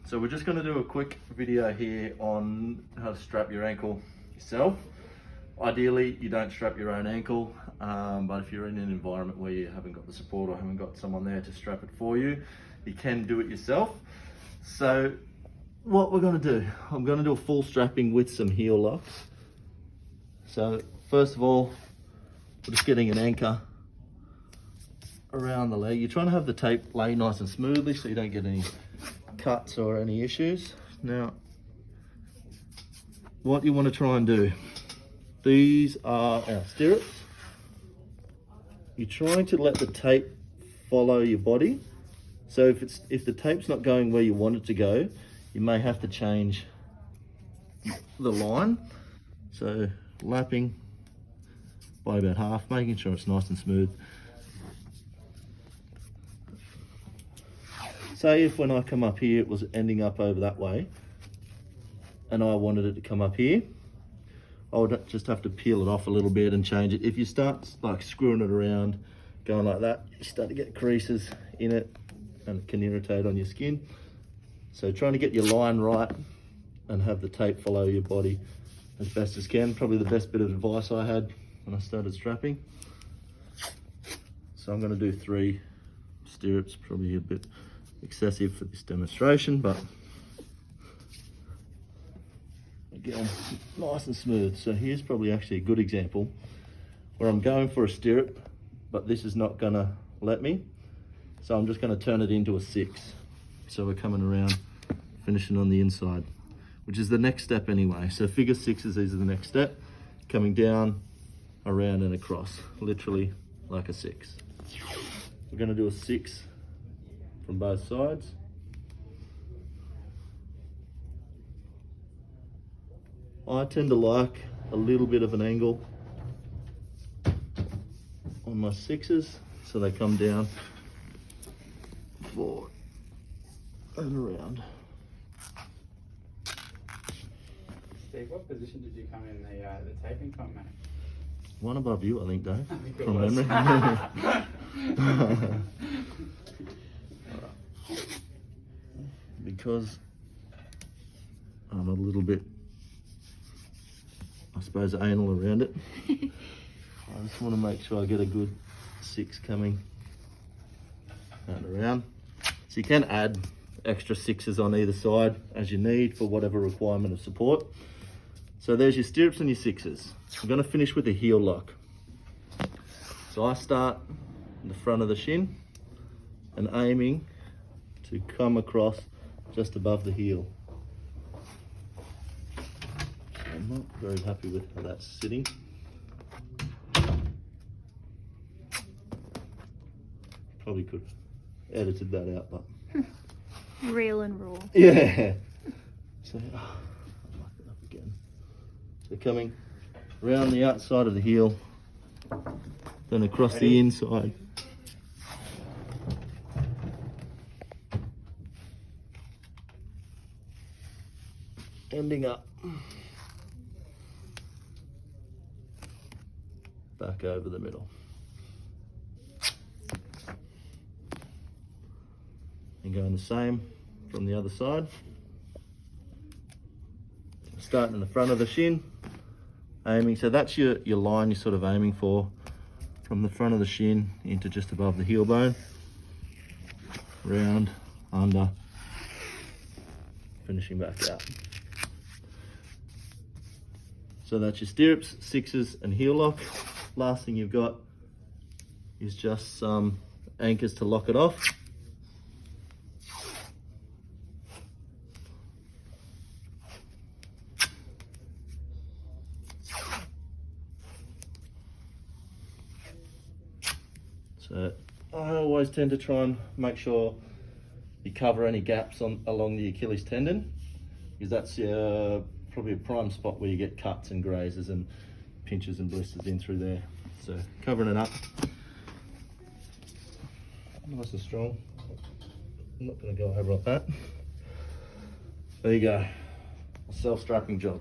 So we're just going to do a quick video here on how to strap your ankle yourself. Ideally, you don't strap your own ankle, but if you're in an environment where you haven't got the support or haven't got someone there to strap it for you, you can do it yourself. So what we're going to do, I'm going to do a full strapping with some heel locks. So first of all, we're just getting an anchor around the leg. You're trying to have the tape lay nice and smoothly so you don't get any cuts or any issues. Now, what you want to try and do, these are our stirrups. You're trying to let the tape follow your body. So if the tape's not going where you want it to go, you may have to change the line. So lapping by about half, making sure it's nice and smooth. Say if when I come up here, it was ending up over that way, and I wanted it to come up here, I would just have to peel it off a little bit and change it. If you start like screwing it around, going like that, you start to get creases in it and it can irritate on your skin. So trying to get your line right and have the tape follow your body as best as can. Probably the best bit of advice I had when I started strapping. So I'm going to do 3 stirrups, probably a bit excessive for this demonstration, but again, nice and smooth. So here's probably actually a good example where I'm going for a stirrup, but this is not gonna let me. So I'm just gonna turn it into a 6. So we're coming around, finishing on the inside, which is the next step anyway. So figure 6s, these are the next step, coming down, around and across, literally like a 6. We're gonna do a 6 from both sides. I tend to like a little bit of an angle on my 6s, so they come down, forward and around. Steve, what position did you come in the taping comp, mate? One above you, I think, Dave, I think from it was. memory. Because I'm a little bit, I suppose, anal around it, I just want to make sure I get a good 6 coming and around. So you can add extra 6s on either side as you need for whatever requirement of support. So there's your stirrups and your 6s. I'm going to finish with a heel lock. So I start in the front of the shin and aiming to come across just above the heel. I'm not very happy with how that's sitting. Probably could have edited that out, but Real and raw. yeah. So I'll mark it up again. So coming around the outside of the heel, then across the inside. Ending up back over the middle. And going the same from the other side. Starting in the front of the shin, aiming, so that's your line you're sort of aiming for, from the front of the shin into just above the heel bone, round, under, finishing back out. So that's your stirrups, 6s and heel lock. Last thing you've got is just some anchors to lock it off. So I always tend to try and make sure you cover any gaps along the Achilles tendon, because that's probably a prime spot where you get cuts and grazes and pinches and blisters in through there. So covering it up nice and strong. I'm not going to go over like that. There you go, a self-strapping job.